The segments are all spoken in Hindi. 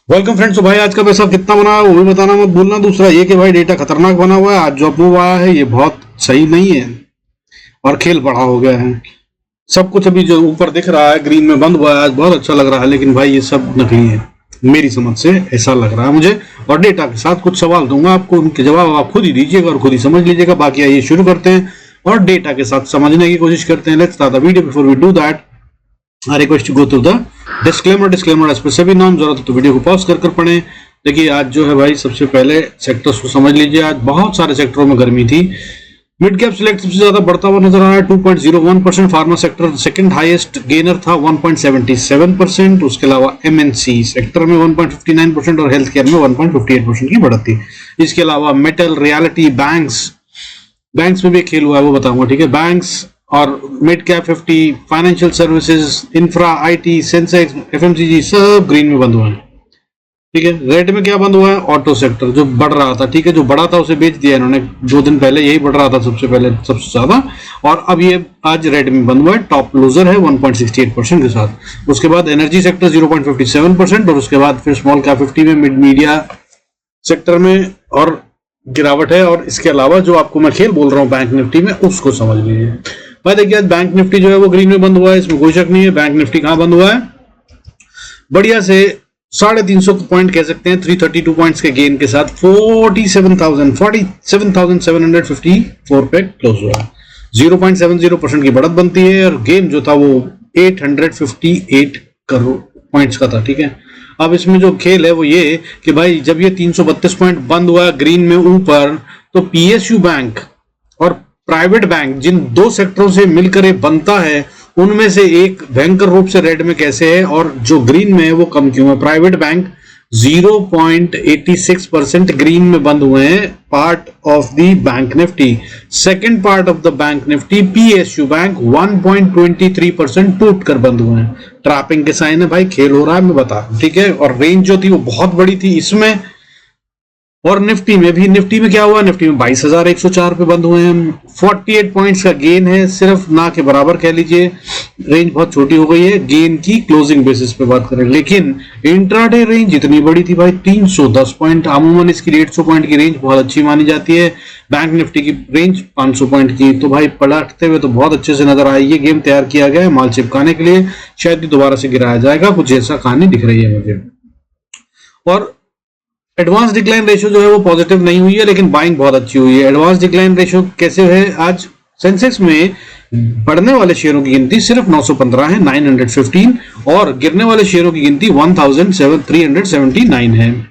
Welcome friends. तो भाई आज का पैसा कितना बना है वो भी बताना मत भूलना। दूसरा ये कि भाई डेटा खतरनाक बना हुआ है। आज जो अप्रूव आया है ये बहुत सही नहीं है और खेल बड़ा हो गया है। सब कुछ अभी जो ऊपर दिख रहा है ग्रीन में बंद हुआ है, आज बहुत अच्छा लग रहा है, लेकिन भाई ये सब नकली है। मेरी समझ से ऐसा लग रहा है मुझे। और डेटा के साथ कुछ सवाल दूंगा आपको, उनके जवाब आप खुद ही दीजिएगा और खुद ही समझ लीजिएगा। बाकी आइए शुरू करते हैं और डेटा के साथ समझने की कोशिश करते हैं। Let's start the video. Before we do that I request to go through the disclaimer as per सभी नाम। जरूरत है तो वीडियो को पॉज कर पढ़ें। देखिए आज जो है भाई सबसे पहले सेक्टर्स को समझ लीजिए। आज बहुत सारे सेक्टरों में गर्मी थी। मिड कैप सिलेक्ट सबसे ज्यादा बढ़ता हुआ नजर आ रहा है 2.01%। Pharma sector second highest gainer था 1.77%। उसके अलावा एमएनसी सेक्टर में 1.59% और हेल्थ केयर में 1.58% की बढ़त थी। इसके अलावा मेटल, रियलिटी, बैंक्स में भी खेल हुआ है, वो बताऊंगा, ठीक है। बैंक्स और mid cap 50, financial services, infra, IT, Sensex, FMCG सब ग्रीन में बंद हुआ है, ठीक है। रेड में क्या बंद हुआ है? ऑटो सेक्टर जो बढ़ रहा था, ठीक है, जो बढ़ा था उसे बेच दिया इन्होंने 2 दिन पहले। यही बढ़ रहा था सबसे पहले सबसे ज्यादा, और अब ये आज रेड में बंद हुआ है। टॉप लूजर है 1.68% के साथ। उसके बाद एनर्जी सेक्टर 0.57% और उसके बाद फिर स्मॉल कैप 50 में, मिड मीडिया सेक्टर में और गिरावट है। और इसके अलावा जो आपको मैं खेल बोल रहा हूँ बैंक निफ्टी में, उसको समझ लीजिए भाई। देखिए आज बैंक निफ्टी जो है वो ग्रीन में बंद हुआ है, इसमें कोई शक नहीं है। बैंक निफ्टी कहां बंद हुआ है? बढ़िया से 350 पॉइंट कह सकते हैं, 332 पॉइंट्स के गेन के साथ 47,754 पे क्लोज हुआ है। 0.70% की बढ़त बनती है और गेन जो था वो 858 करोड़ पॉइंट्स का था, ठीक है। अब इसमें जो खेल है वो ये कि भाई जब ये 332 पॉइंट बंद हुआ ग्रीन में ऊपर, तो पीएसयू बैंक और प्राइवेट बैंक जिन 2 सेक्टरों से मिलकर ये बनता है, उनमें से एक भयंकर रूप से रेड में कैसे है और जो ग्रीन में है वो कम क्यों है? प्राइवेट बैंक 0.86% ग्रीन में बंद हुए हैं, part of the bank Nifty. Second part of the bank Nifty PSU bank 1.23% टूट कर बंद हुए हैं। ट्रैपिंग के साइन है भाई, खेल हो रहा है, मैं बता, ठीक है। और रेंज जो थी वो बहुत बड़ी थी इसमें। और निफ्टी में भी, निफ्टी में क्या हुआ? निफ्टी में 22,104 पे बंद हुए हैं। 48 पॉइंट्स का गेन है, सिर्फ ना के बराबर कह लीजिए। रेंज बहुत छोटी हो गई है गेन की क्लोजिंग बेसिस पे बात करें, लेकिन इंट्राडे रेंज इतनी बड़ी थी भाई, 310 पॉइंट। अमूमन इसकी 150 पॉइंट की रेंज बहुत अच्छी मानी जाती है। बैंक निफ्टी की रेंज 500 पॉइंट की, तो भाई पलटते हुए तो बहुत अच्छे से नजर आई। ये गेम तैयार किया गया है माल चिपकाने के लिए, शायद दोबारा से गिराया जाएगा, कुछ ऐसा कहानी दिख रही है मुझे। और एडवांस डिक्लाइन रेशियो जो है वो पॉजिटिव नहीं हुई है, लेकिन बाइंग बहुत अच्छी हुई है। एडवांस डिक्लाइन रेशियो कैसे है? आज सेंसेक्स में बढ़ने वाले शेयरों की गिनती सिर्फ 915 है, 915, और गिरने वाले शेयरों की गिनती 1379 है।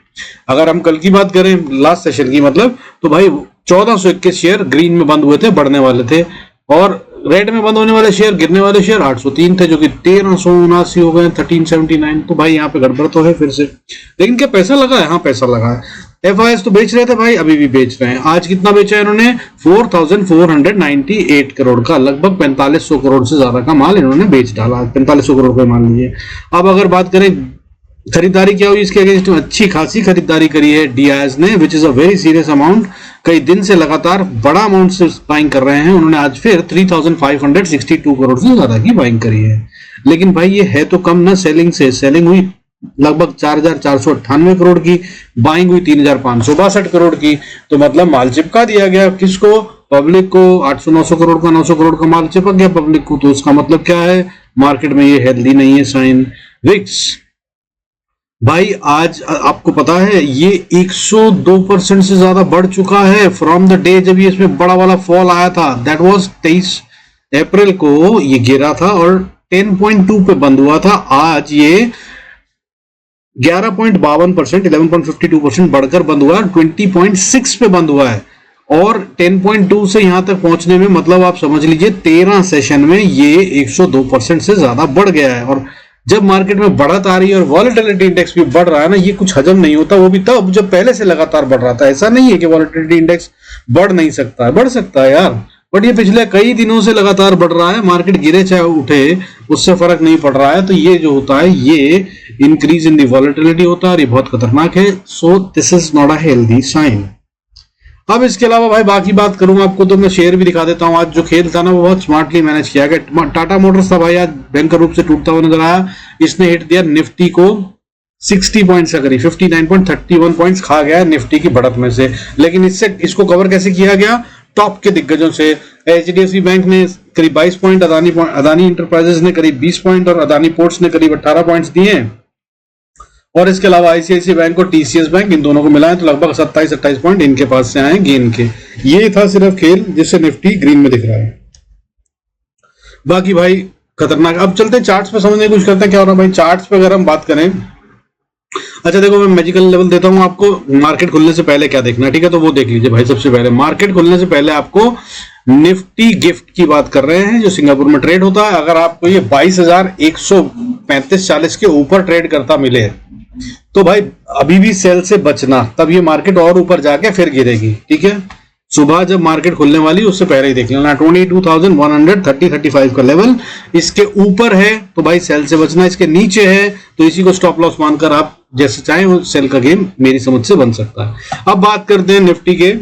अगर हम कल की बात करें, लास्ट सेशन की मतलब, तो भाई 1421 शेयर ग्रीन में बंद हुए थे, बढ़ने वाले थे, और रेड में बंद होने वाले शेयर, गिरने वाले शेयर 803 थे, जो कि 1379 हो गए, 1379। तो भाई यहाँ पे गड़बड़ तो है फिर से। लेकिन क्या पैसा लगा है? हाँ पैसा लगा है। एफआईएस तो बेच रहे थे भाई, अभी भी बेच रहे हैं। आज कितना बेचा है इन्होंने? 4,498 करोड़ का, लगभग 4500 करोड़ से ज्यादा का माल इन्होंने बेच डाला। 4500 करोड़ का मान लीजिए। अब अगर बात करें खरीदारी क्या हुई इसके अगेंस्ट, अच्छी खासी खरीदारी करी है डीआईएस ने, which is a very serious amount. कई दिन से लगातार बड़ा अमाउंट से बाइंग कर रहे हैं। उन्होंने आज फिर 3,562 करोड़ से ज्यादा की बाइंग करी है। लेकिन भाई ये है तो कम ना सेलिंग से। सेलिंग हुई लगभग 4,498 करोड़ की, बाइंग हुई 3,562 करोड़ की। तो मतलब माल चिपका दिया गया किसको? पब्लिक को। 800-900 करोड़ का, 900 करोड़ का माल चिपक गया पब्लिक को। तो उसका मतलब क्या है? मार्केट में ये हेल्दी नहीं है साइन। विक्स भाई आज आपको पता है ये 102% से ज्यादा बढ़ चुका है फ्रॉम द डे जब ये इसमें बड़ा वाला फॉल आया था। दैट वाज 23 अप्रैल को ये गिरा था और 10.2 पे बंद हुआ था। आज ये 11.52%, 11.52% बढ़कर बंद हुआ, 20.6 पे बंद हुआ है। और 10.2 से यहां तक पहुंचने में मतलब आप समझ लीजिए 13 सेशन में ये 102% से ज्यादा बढ़ गया है। और जब मार्केट में बढ़त आ रही है और वॉलेटिलिटी इंडेक्स भी बढ़ रहा है ना, ये कुछ हजम नहीं होता। वो भी तब जब पहले से लगातार बढ़ रहा था। ऐसा नहीं है कि वॉलेटिलिटी इंडेक्स बढ़ नहीं सकता है, बढ़ सकता है यार, बट ये पिछले कई दिनों से लगातार बढ़ रहा है। मार्केट गिरे चाहे उठे, उससे फर्क नहीं पड़ रहा है। तो ये जो होता है ये इंक्रीज इन दी वॉलेटिलिटी होता है और ये बहुत खतरनाक है। So this is not a healthy sign. अब इसके अलावा भाई बाकी बात करूंगा आपको तो मैं शेयर भी दिखा देता हूं। आज जो खेल था ना वो बहुत स्मार्टली मैनेज किया गया। टाटा मोटर्स था भाई, आज भयंकर रूप से टूटता हुआ नजर आया। इसने हिट दिया निफ्टी को 60 पॉइंट्स का करीब 59.31 पॉइंट्स खा गया है निफ्टी की बढ़त में से। लेकिन इसको कवर कैसे किया गया? टॉप के दिग्गजों से। एचडीएफसी बैंक ने करीब 22 पॉइंट, अदानी इंटरप्राइजेस ने करीब 20 पॉइंट और अदानी पोर्ट्स ने करीब 18 पॉइंट्स दिए। और इसके अलावा आईसीआईसीआई बैंक और टीसीएस बैंक, इन दोनों को मिलाएं तो लगभग 27-28 पॉइंट इनके पास से आए गेन के। ये था सिर्फ खेल जिससे निफ्टी ग्रीन में दिख रहा है। बाकी भाई खतरनाक। अब चलते चार्ट्स पे समझने की कोशिश करते हैं क्या हो रहा है भाई। चार्ट्स पे अगर हम बात करें, अच्छा देखो मैं मैजिकल लेवल देता हूं आपको। मार्केट खुलने से पहले क्या देखना है, ठीक है, तो वो देख लीजिए भाई। सबसे पहले मार्केट खुलने से पहले आपको निफ्टी गिफ्ट की बात कर रहे हैं जो सिंगापुर में ट्रेड होता है। अगर आपको ये 22,135-40 के ऊपर ट्रेड करता मिले तो भाई अभी भी सेल से बचना, तब ये मार्केट और ऊपर जाके फिर गिरेगी, ठीक है। सुबह जब मार्केट खुलने वाली उससे पहले ही देख लेना। 22,130-35 का लेवल इसके ऊपर है तो भाई सेल से बचना, इसके नीचे है तो इसी को स्टॉप लॉस मानकर आप जैसे चाहें वो सेल का गेम मेरी समझ से बन सकता है। अब बात करते हैं निफ्टी के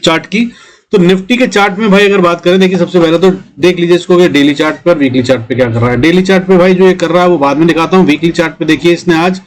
चार्ट की। तो निफ्टी के चार्ट में भाई अगर बात करें, देखिए सबसे पहले तो देख लीजिए इसको कि डेली चार्ट पर, वीकली चार्ट पे क्या कर रहा है। डेली चार्ट पे भाई जो ये कर रहा है वो बाद में दिखाता हूं। वीकली चार्ट पे देखिए इसने आज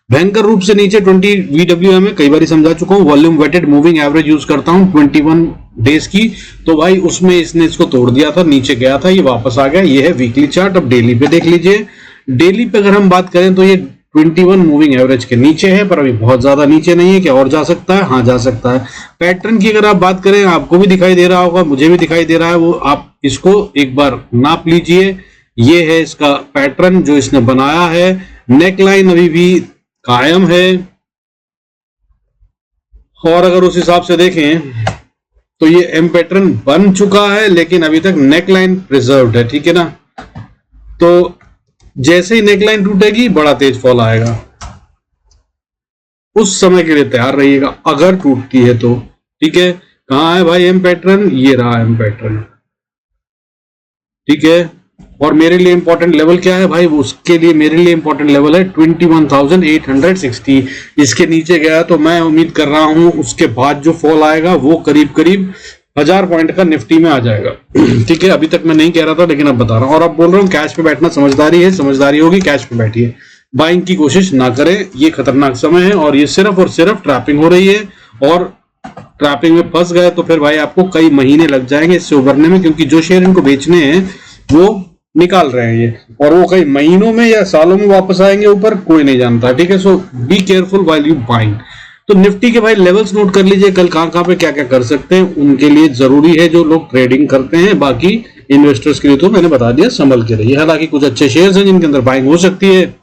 भयंकर रूप से नीचे 20 VWM में कई बार समझा चुका हूं, volume weighted moving average use करता हूं 21 डेज की, तो भाई उसमें इसने इसको तोड़ दिया था, नीचे गया था, ये वापस आ गया। ये है वीकली चार्ट। अब डेली पे देख लीजिए। डेली पे अगर हम बात करें तो ये 21 मूविंग एवरेज के नीचे है, पर अभी बहुत ज्यादा नीचे नहीं है। क्या और जा सकता है? हाँ जा सकता है। पैटर्न की अगर आप बात करें, आपको भी दिखाई दे रहा होगा, मुझे भी दिखाई दे रहा है, वो आप इसको एक बार नाप लीजिए। ये है इसका पैटर्न जो इसने बनाया है। नेकलाइन अभी भी कायम है और अगर उस हिसाब से देखें तो ये एम पैटर्न बन चुका है लेकिन अभी तक नेकलाइन प्रिजर्व्ड है, ठीक है ना। तो जैसे ही नेकलाइन टूटेगी बड़ा तेज फॉल आएगा, उस समय के लिए तैयार रहिएगा अगर टूटती है तो, ठीक है। कहां है भाई एम पैटर्न? ये रहा एम पैटर्न, ठीक है। और मेरे लिए इंपॉर्टेंट लेवल क्या है भाई? उसके लिए मेरे लिए इंपॉर्टेंट लेवल है 21,860। इसके नीचे गया तो मैं उम्मीद कर रहा हूं उसके बाद जो फॉल आएगा वो करीब करीब 1000 पॉइंट का निफ्टी में आ जाएगा, ठीक है। अभी तक मैं नहीं कह रहा था लेकिन अब बता रहा हूं। और अब बोल रहा हूं कैश पे बैठना समझदारी है, समझदारी होगी, कैश पे बैठिए, बाइंग की कोशिश ना करें। ये खतरनाक समय है और ये सिर्फ और सिर्फ ट्रैपिंग हो रही है और ट्रैपिंग में फंस गए तो फिर भाई आपको कई महीने लग जाएंगे इससे उभरने में, क्योंकि जो शेयर इनको बेचने हैं वो निकाल रहे हैं ये, और वो कई महीनों में या सालों में वापस आएंगे ऊपर, कोई नहीं जानता, ठीक है। So be careful while you buying. तो निफ्टी के भाई लेवल्स नोट कर लीजिए, कल कहां पे क्या क्या कर सकते हैं, उनके लिए जरूरी है जो लोग ट्रेडिंग करते हैं। बाकी इन्वेस्टर्स के लिए तो मैंने बता दिया, संभल के रहिए। हालांकि कुछ अच्छे शेयर्स हैं जिनके अंदर बाइंग हो सकती है।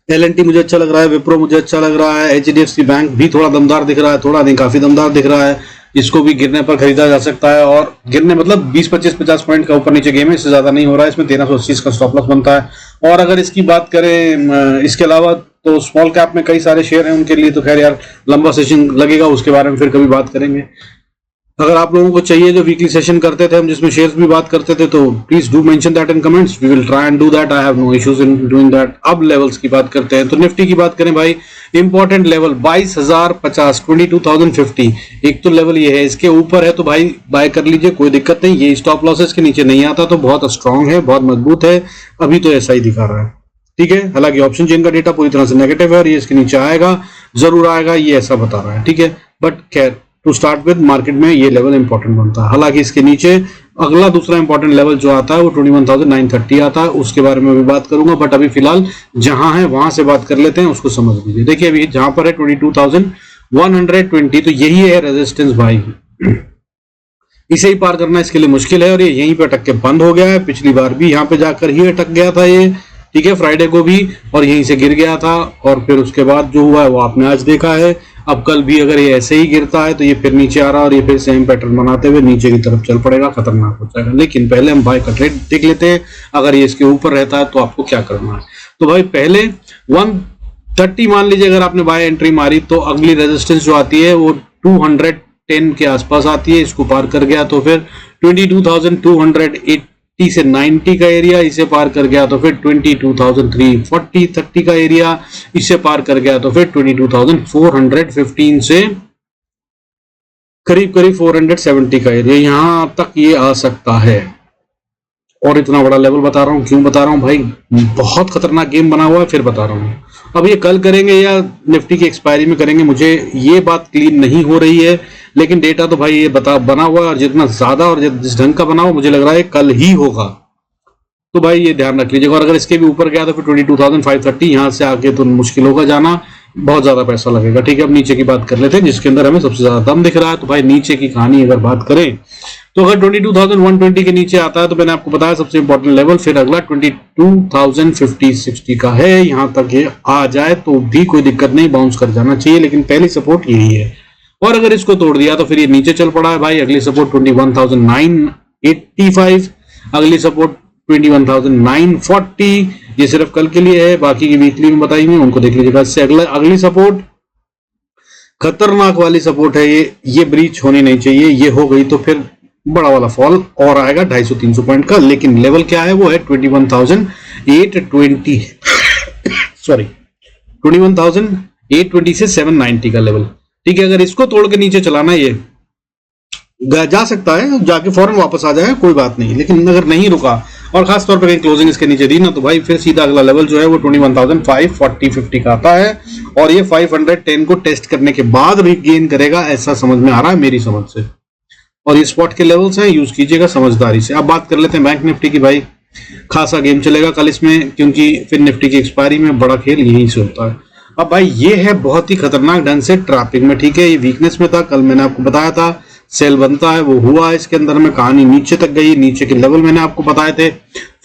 L&T मुझे अच्छा लग रहा है, विप्रो मुझे अच्छा लग रहा है, HDFC बैंक भी थोड़ा दमदार दिख रहा है, थोड़ा नहीं काफी दमदार दिख रहा है। इसको भी गिरने पर खरीदा जा सकता है, और गिरने मतलब 20-25-50 पॉइंट का ऊपर नीचे गेम है, इससे ज्यादा नहीं हो रहा है। इसमें 1380 का स्टॉप लॉस बनता है। और अगर इसकी बात करें इसके अलावा तो स्मॉल कैप में कई सारे शेयर हैं, उनके लिए तो खैर यार लंबा सेशन लगेगा, उसके बारे में फिर कभी बात करेंगे। अगर आप लोगों को चाहिए जो वीकली सेशन करते थे हम, जिसमें शेयर्स भी बात करते थे, तो please do mention that in comments, we will try and do that, I have no issues in doing that. अब लेवल्स की बात करते हैं, तो निफ्टी की बात करें भाई, इंपॉर्टेंट लेवल 22,050, 22,050, एक तो लेवल ये है, इसके ऊपर है तो भाई बाय कर लीजिए, कोई दिक्कत नहीं। ये स्टॉप लॉसेस के नीचे नहीं आता तो बहुत स्ट्रांग है, बहुत मजबूत है, अभी तो ऐसा ही दिखा रहा है, ठीक है। हालांकि ऑप्शन चेन का डेटा पूरी तरह से नेगेटिव है और ये इसके नीचे आएगा, जरूर आएगा, ये ऐसा बता रहा है, ठीक है। बट खैर टू स्टार्ट विद मार्केट में ये लेवल इंपॉर्टेंट बनता है। हालांकि इसके नीचे अगला दूसरा इंपॉर्टेंट लेवल जो आता है वो 21,930 आता है, उसके बारे में भी बात करूंगा। बट अभी फिलहाल जहां है वहां से बात कर लेते हैं, उसको समझ लीजिए। देखिए अभी जहां पर है 22,120, तो यही है रेजिस्टेंस भाई, इसे ही पार करना इसके लिए मुश्किल है और ये यहीं पे अटक के बंद हो गया है। पिछली बार भी यहाँ पे जाकर ही अटक गया था ये, ठीक है, फ्राइडे को भी, और यहीं से गिर गया था। और फिर उसके बाद जो हुआ है वो आपने आज देखा है। अब कल भी अगर ये ऐसे ही गिरता है तो ये फिर नीचे आ रहा है और ये फिर सेम पैटर्न बनाते हुए नीचे की तरफ चल पड़ेगा, खतरनाक हो जाएगा। लेकिन पहले हम बाय का ट्रेड देख लेते हैं, अगर ये इसके ऊपर रहता है तो आपको क्या करना है। तो भाई पहले 130 मान लीजिए अगर आपने बाय एंट्री मारी, तो अगली रेजिस्टेंस जो आती है वो 210 के आसपास आती है। इसको पार कर गया तो फिर 22,280 से 90 का एरिया, इसे पार कर गया तो फिर 22,340 का एरिया, इसे पार कर गया तो फिर 22,415 से करीब करीब 470 का एरिया, यहां तक ये आ सकता है। और इतना बड़ा लेवल बता रहा हूं, क्यों बता रहा हूं भाई, बहुत खतरनाक गेम बना हुआ है, फिर बता रहा हूं। अब ये कल करेंगे या निफ्टी की एक्सपायरी में करेंगे, मुझे ये बात क्लीन नहीं हो रही है, लेकिन डेटा तो भाई ये बना हुआ है, और जितना ज्यादा और जिस ढंग का बना हुआ मुझे लग रहा है कल ही होगा। तो भाई ये ध्यान रख लीजिएगा। और अगर इसके भी ऊपर गया तो फिर 22,530 यहाँ से आके तो मुश्किल होगा जाना, बहुत ज्यादा पैसा लगेगा। ठीक है, अब नीचे की बात कर लेते हैं जिसके अंदर हमें सबसे ज्यादा दम दिख रहा है। तो भाई नीचे की कहानी अगर बात करें तो अगर 22,120 के नीचे आता है तो मैंने आपको बताया सबसे इंपॉर्टेंट लेवल, फिर अगला 22,050-60 का है। यहां तक ये आ जाए तो भी कोई दिक्कत नहीं, बाउंस कर जाना चाहिए, लेकिन पहली सपोर्ट यही है। और अगर इसको तोड़ दिया तो फिर ये नीचे चल पड़ा है भाई। अगली सपोर्ट 21,985, अगली सपोर्ट 21,940। ये सिर्फ कल के लिए है, बाकी की वीकली में बताई हुई उनको देख लीजिएगा। इससे अगली सपोर्ट खतरनाक वाली सपोर्ट है, ये ब्रीच होनी नहीं चाहिए। ये हो गई तो फिर बड़ा वाला फॉल और आएगा 250-300 पॉइंट का, लेकिन लेवल क्या है वो है 21,820 सॉरी 21,820 से 790 का लेवल। ठीक है, अगर इसको तोड़ के नीचे चलाना ये जा सकता है, जाके फौरन वापस आ जाए कोई बात नहीं, लेकिन अगर नहीं रुका और खास तौर पर कहीं क्लोजिंग इसके नीचे दी ना तो भाई फिर सीधा अगला लेवल जो है वो 21,540-50 का आता है, और ये 510 को टेस्ट करने के बाद रीगेन करेगा, ऐसा समझ में आ रहा है मेरी समझ से। और ये स्पॉट के लेवल्स हैं, यूज कीजिएगा समझदारी से। अब बात कर लेते हैं बैंक निफ्टी की। भाई खासा गेम चलेगा कल इसमें, क्योंकि फिर निफ्टी की एक्सपायरी में बड़ा खेल यहीं से होता है। अब भाई ये है बहुत ही खतरनाक ढंग से ट्रैपिंग में। ठीक है, ये वीकनेस में था, कल मैंने आपको बताया था सेल बनता है, वो हुआ इसके अंदर में, कहानी नीचे तक गई। नीचे के लेवल मैंने आपको बताए थे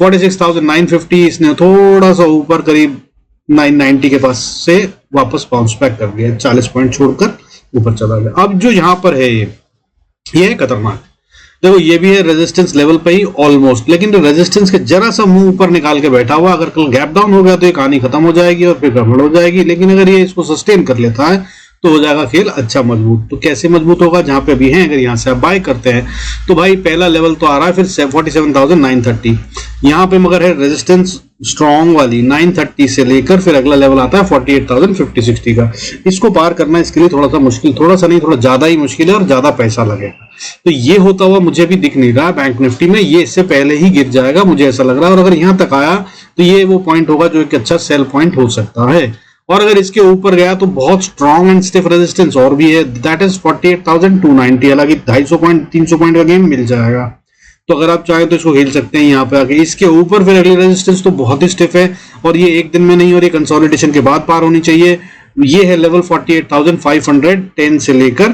46,950, इसने थोड़ा सा ऊपर करीब 990 के पास से वापस बाउंस बैक कर दिया, 40 पॉइंट छोड़कर ऊपर चला गया। अब जो यहाँ पर है ये है खतरनाक। देखो ये भी है रेजिस्टेंस लेवल पे ही ऑलमोस्ट, लेकिन जो रेजिस्टेंस के जरा सा मुंह ऊपर निकाल के बैठा हुआ, अगर कल गैप डाउन हो गया तो ये कहानी खत्म हो जाएगी और फिर गड़बड़ हो जाएगी। लेकिन अगर ये इसको सस्टेन कर लेता है तो हो जाएगा खेल अच्छा मजबूत। तो कैसे मजबूत होगा, जहां पे अभी है अगर यहां से आप बाय करते हैं तो भाई पहला लेवल तो आ रहा है फिर 47,930, यहाँ पे मगर है रेजिस्टेंस स्ट्रॉन्ग वाली 930 से लेकर फिर अगला लेवल आता है 48,050-60 का। इसको पार करना इसके लिए थोड़ा सा मुश्किल, थोड़ा सा नहीं थोड़ा ज्यादा ही मुश्किल है और ज्यादा पैसा लगेगा। तो ये होता हुआ मुझे भी दिख नहीं रहा बैंक निफ्टी में, ये इससे पहले ही गिर जाएगा मुझे ऐसा लग रहा है। और अगर यहां तक आया तो ये वो पॉइंट होगा जो एक अच्छा सेल पॉइंट हो सकता है। और अगर इसके ऊपर गया तो बहुत स्ट्रॉन्ग एंड स्टिफ रेजिस्टेंस और भी है, दैट इज 48,290। हालांकि 250 पॉइंट 300 पॉइंट का गेम मिल जाएगा, तो अगर आप चाहें तो इसको खेल सकते हैं यहाँ पे आके। इसके ऊपर फिर अगली रेजिस्टेंस तो बहुत ही स्टिफ है और ये एक दिन में नहीं, और ये कंसोलिडेशन के बाद पार होनी चाहिए। ये है लेवल 48,510 से लेकर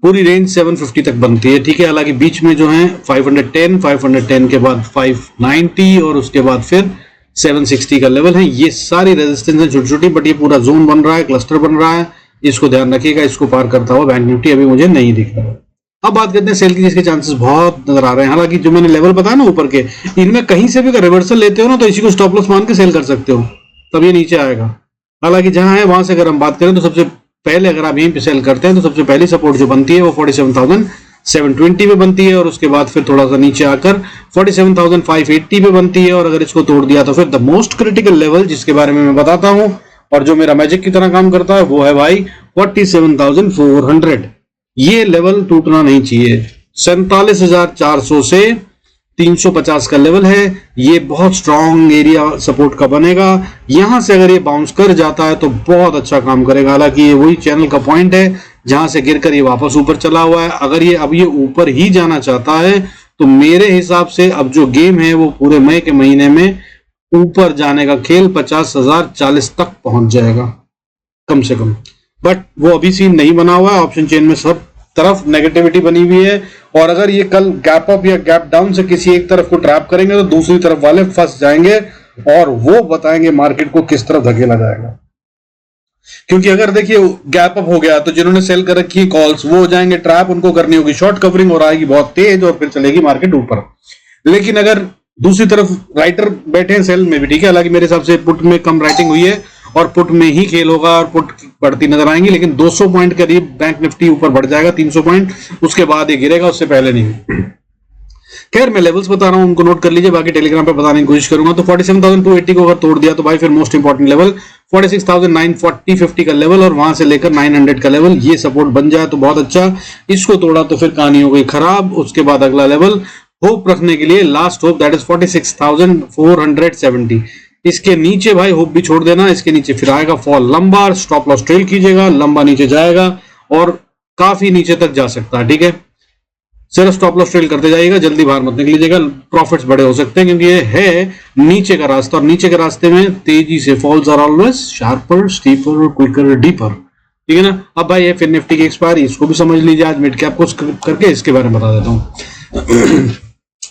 पूरी रेंज 750 तक बनती है। ठीक है, हालांकि बीच में जो है 510 के बाद 590 और उसके बाद फिर 760 का लेवल है। ये सारी रेजिस्टेंस है छोटी छोटी, बट ये पूरा जोन बन रहा है, क्लस्टर बन रहा है, इसको ध्यान रखिएगा। इसको पार करता हुआ बैंक निफ्टी अभी मुझे नहीं दिख रहा है। अब बात करते हैं सेल की, जिसके चांसेस बहुत नजर आ रहे हैं। हालांकि जो मैंने लेवल बताया ना ऊपर के, इनमें कहीं से भी अगर रिवर्सल लेते हो ना तो इसी को स्टॉप लॉस मान के सेल कर सकते हो, तब ये नीचे आएगा। हालांकि जहां है वहां से अगर हम बात करें तो सबसे पहले अगर आप यहीं पे सेल करते हैं तो सबसे पहली सपोर्ट जो बनती है वो 47,720 पे बनती है, और उसके बाद फिर थोड़ा सा नीचे आकर 47,580 पे बनती है। और अगर इसको तोड़ दिया तो फिर द मोस्ट क्रिटिकल लेवल जिसके बारे में मैं बताता हूं और जो मेरा मैजिक की तरह काम करता है वो है भाई 47,400। ये लेवल टूटना नहीं चाहिए। 47,400 से 350 का लेवल है, ये बहुत स्ट्रॉन्ग एरिया सपोर्ट का बनेगा। यहां से अगर ये बाउंस कर जाता है तो बहुत अच्छा काम करेगा। हालांकि ये वही चैनल का पॉइंट है जहां से गिरकर ये वापस ऊपर चला हुआ है। अगर ये अब ये ऊपर ही जाना चाहता है तो मेरे हिसाब से अब जो गेम है वो पूरे मई के महीने में ऊपर जाने का खेल 50,040 तक पहुंच जाएगा कम से कम। बट वो अभी सीन नहीं बना हुआ है, ऑप्शन चेन में सब तरफ नेगेटिविटी बनी हुई है। और अगर ये कल गैप अप या गैप डाउन से किसी एक तरफ को ट्रैप करेंगे तो दूसरी तरफ वाले फंस जाएंगे और वो बताएंगे मार्केट को किस तरफ धकेला जाएगा। क्योंकि अगर देखिए गैप अप हो गया तो जिन्होंने सेल कर रखी कॉल्स वो हो जाएंगे ट्रैप, उनको करनी होगी शॉर्ट कवरिंग और आएगी बहुत तेज और फिर चलेगी मार्केट ऊपर। लेकिन अगर दूसरी तरफ राइटर बैठे हैं सेल में भी, ठीक है, हालांकि मेरे हिसाब से पुट में कम राइटिंग हुई है और पुट में ही खेल होगा और पुट बढ़ती नजर आएंगी, लेकिन 200 पॉइंट करीब बैंक निफ्टी ऊपर बढ़ जाएगा, 300 पॉइंट, उसके बाद ये गिरेगा, उससे पहले नहीं। खैर मैं लेवल्स बता रहा हूं, उनको नोट कर लीजिए, बाकी टेलीग्राम पे बताने की कोशिश करूंगा। तो 47,280 को अगर तोड़ दिया तो भाई फिर मोस्ट इंपॉर्टेंट लेवल 46,940-50 का लेवल और वहां से लेकर 900 का लेवल, ये सपोर्ट बन जाए तो बहुत अच्छा। इसको तोड़ा तो फिर कहानी हो गई खराब। उसके बाद अगला लेवल होप रखने के लिए लास्ट होप दैट इज 46,470। इसके नीचे भाई होप भी छोड़ देना, इसके नीचे फिर आएगा फॉल लंबा, स्टॉप लॉस ट्रेल कीजिएगा, लंबा नीचे जाएगा और काफी नीचे तक जा सकता है। ठीक है, सिर्फ स्टॉप लॉस ट्रेल करते जाइएगा, जल्दी बाहर मत निकलीजिएगा, प्रॉफिट्स बड़े हो सकते हैं क्योंकि ये है नीचे का रास्ता और नीचे के रास्ते में तेजी से falls are always sharper, steeper, quicker, deeper. ठीक है ना। अब भाई ये फिर निफ्टी की एक्सपायरी, इसको भी समझ लीजिए, आज मिड कैप को करके इसके बारे में बता देता हूँ।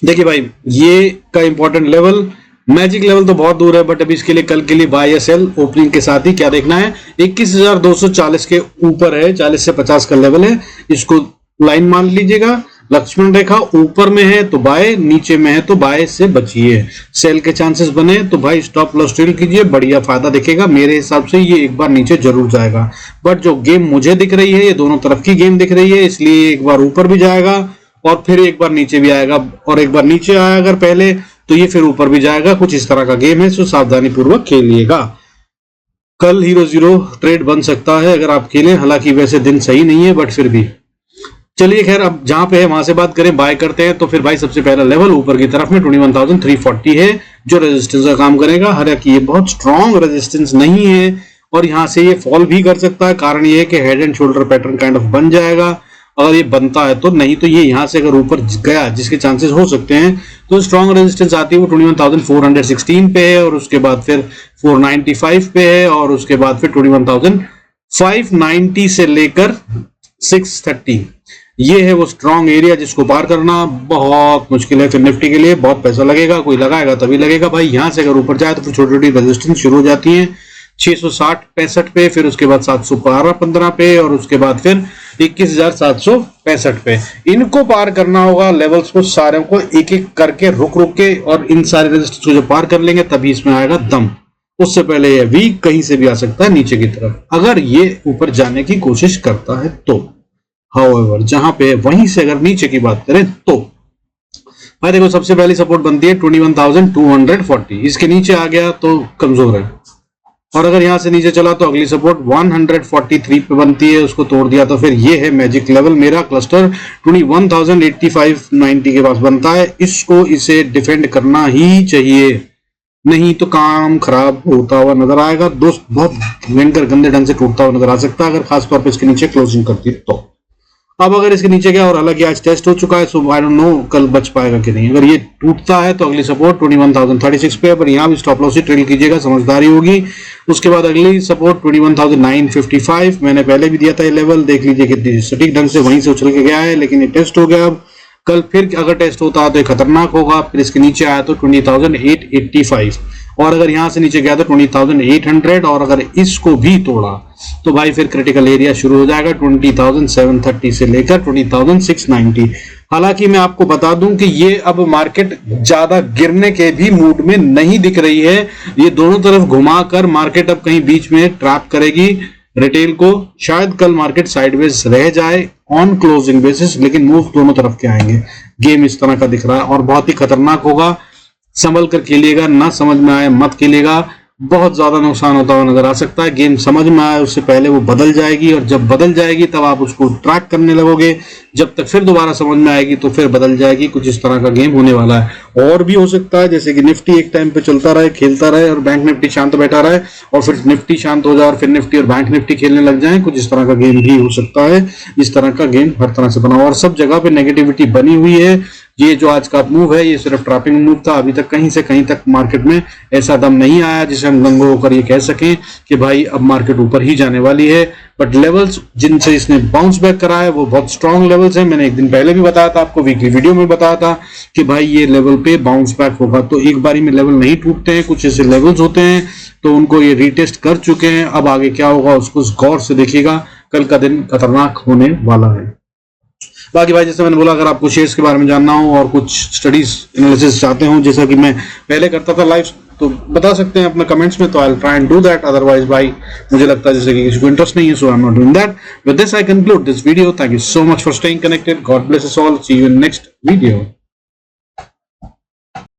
देखिए भाई, ये का इंपॉर्टेंट लेवल, मैजिक लेवल तो बहुत दूर है, बट अभी इसके लिए कल के लिए बाय या सेल ओपनिंग के साथ ही क्या देखना है, 21,240 के ऊपर है, 40 से 50 का लेवल है, इसको लाइन मान लीजिएगा। लक्ष्मण रेखा ऊपर में है तो बाय, नीचे में है तो बाय से बचिए। सेल के चांसेस बने तो भाई स्टॉप लॉस ट्रेल कीजिए, बढ़िया फायदा दिखेगा। मेरे हिसाब से ये एक बार नीचे जरूर जाएगा, बट जो गेम मुझे दिख रही है ये दोनों तरफ की गेम दिख रही है, इसलिए एक बार ऊपर भी जाएगा और फिर एक बार नीचे भी आएगा, और एक बार नीचे आया अगर पहले तो ये फिर ऊपर भी जाएगा। कुछ इस तरह का गेम है, सो सावधानी पूर्वक खेलिएगा। कल हीरो जीरो ट्रेड बन सकता है अगर आप खेलें, हालांकि वैसे दिन सही नहीं है, बट फिर भी चलिए खैर, अब जहां पे है वहां से बात करें, बाय करते हैं। तो फिर भाई सबसे पहला लेवल ऊपर की तरफ में 21,340 है जो रेजिस्टेंस का काम करेगा। हालांकि ये बहुत स्ट्रॉन्ग रेजिस्टेंस नहीं है और यहां से ये फॉल भी कर सकता है, कारण ये है कि head and shoulder pattern kind of बन जाएगा अगर ये बनता है तो, नहीं तो ये यहां से अगर ऊपर गया, जिसके चांसेस हो सकते हैं, तो स्ट्रॉन्ग रेजिस्टेंस आती है वो 21,416 पे है और उसके बाद फिर 495 पे है और उसके बाद फिर 21,590 से लेकर 630, ये है वो स्ट्रॉन्ग एरिया जिसको पार करना बहुत मुश्किल है। फिर निफ्टी के लिए बहुत पैसा लगेगा, कोई लगाएगा तभी लगेगा भाई। यहां से अगर ऊपर जाए तो फिर छोटी छोटी रेजिस्टेंस शुरू हो जाती हैं 660-65 पे, फिर उसके बाद 712-15 पे और उसके बाद फिर 21,765 पे। इनको पार करना होगा, लेवल्स को सारे को एक एक करके रुक रुक के, और इन सारे रेजिस्टेंस को जो पार कर लेंगे तभी इसमें आएगा दम। उससे पहले ये वीक कहीं से भी आ सकता है नीचे की तरफ अगर ये ऊपर जाने की कोशिश करता है तो। हाउएवर जहां पे वहीं से अगर नीचे की बात करें तो भाई देखो, सबसे पहली सपोर्ट बनती है 21,240, इसके नीचे आ गया तो कमजोर है, और अगर यहां से नीचे चला तो अगली सपोर्ट 143 पे बनती है, उसको तोड़ दिया तो फिर ये है मैजिक लेवल। मेरा क्लस्टर 21,085-90 के पास बनता है, इसे डिफेंड करना ही चाहिए, नहीं तो काम खराब होता हुआ नजर आएगा दोस्त, बहुत भयंकर गंदे ढंग से टूटता हुआ नजर आ सकता है अगर खासतौर पर इसके नीचे क्लोजिंग करती है तो। अब अगर इसके नीचे गया, और हालांकि आज टेस्ट हो चुका है, सो आई डोंट नो कल बच पाएगा कि नहीं। अगर ये टूटता है तो अगली सपोर्ट 21,036 पे, पर यहाँ भी स्टॉप लॉस से ट्रेल कीजिएगा, समझदारी होगी। उसके बाद अगली सपोर्ट 21,955, मैंने पहले भी दिया था ये लेवल, देख लीजिए कितनी सटीक ढंग से वहीं से उछल के गया है, लेकिन ये टेस्ट हो गया। अब कल फिर अगर टेस्ट होता है तो ये खतरनाक होगा। फिर इसके नीचे आया तो 20,885, और अगर यहां से नीचे गया तो 20,800, और अगर इसको भी तोड़ा तो भाई फिर क्रिटिकल एरिया शुरू हो जाएगा 20,730 से लेकर 20,690। हालांकि मैं आपको बता दूं कि ये अब मार्केट ज्यादा गिरने के भी मूड में नहीं दिख रही है, ये दोनों तरफ घुमाकर मार्केट अब कहीं बीच में ट्रैप करेगी रिटेल को। शायद कल मार्केट साइडवेज रह जाए ऑन क्लोजिंग बेसिस, लेकिन मूव दोनों तरफ के आएंगे। गेम इस तरह का दिख रहा है और बहुत ही खतरनाक होगा, संभल कर खेलिएगा, ना समझ में आए मत खेलिएगा, बहुत ज्यादा नुकसान होता हुआ नजर आ सकता है। गेम समझ में आए उससे पहले वो बदल जाएगी, और जब बदल जाएगी तब आप उसको ट्रैक करने लगोगे, जब तक फिर दोबारा समझ में आएगी तो फिर बदल जाएगी। कुछ इस तरह का गेम होने वाला है। और भी हो सकता है जैसे कि निफ्टी एक टाइम पे चलता रहे, खेलता रहे, और बैंक निफ्टी शांत बैठा रहे, और फिर निफ्टी शांत हो जाए और फिर निफ्टी और बैंक निफ्टी खेलने लग जाए। कुछ इस तरह का गेम भी हो सकता है। इस तरह का गेम हर तरह से बना हुआ और सब जगह पे नेगेटिविटी बनी हुई है। ये जो आज का मूव है ये सिर्फ ट्रैपिंग मूव था, अभी तक कहीं से कहीं तक मार्केट में ऐसा दम नहीं आया जिसे हम गंगो होकर ये कह सकें कि भाई अब मार्केट ऊपर ही जाने वाली है। बट लेवल्स जिनसे इसने बाउंस बैक करा है वो बहुत स्ट्रॉन्ग लेवल्स हैं। मैंने एक दिन पहले भी बताया था आपको, वीकली वीडियो में बताया था कि भाई ये लेवल पे बाउंस बैक होगा, तो एक बारी में लेवल नहीं टूटते हैं, कुछ ऐसे लेवल्स होते हैं तो उनको ये रीटेस्ट कर चुके हैं। अब आगे क्या होगा उसको गौर से देखिएगा, कल का दिन खतरनाक होने वाला है। बाकी भाई जैसे मैंने बोला, अगर आपको शेयर्स के बारे में जानना हो और कुछ स्टडीज एनालिसिस चाहते हो जैसा कि मैं पहले करता था लाइव, तो बता सकते हैं अपने कमेंट्स में, तो I will try and do that. Otherwise भाई मुझे लगता है जैसे कि किसी को इंटरेस्ट नहीं है, so I am not doing that. With this I conclude this video. Thank you so much for staying connected. God bless us all. See you in next video.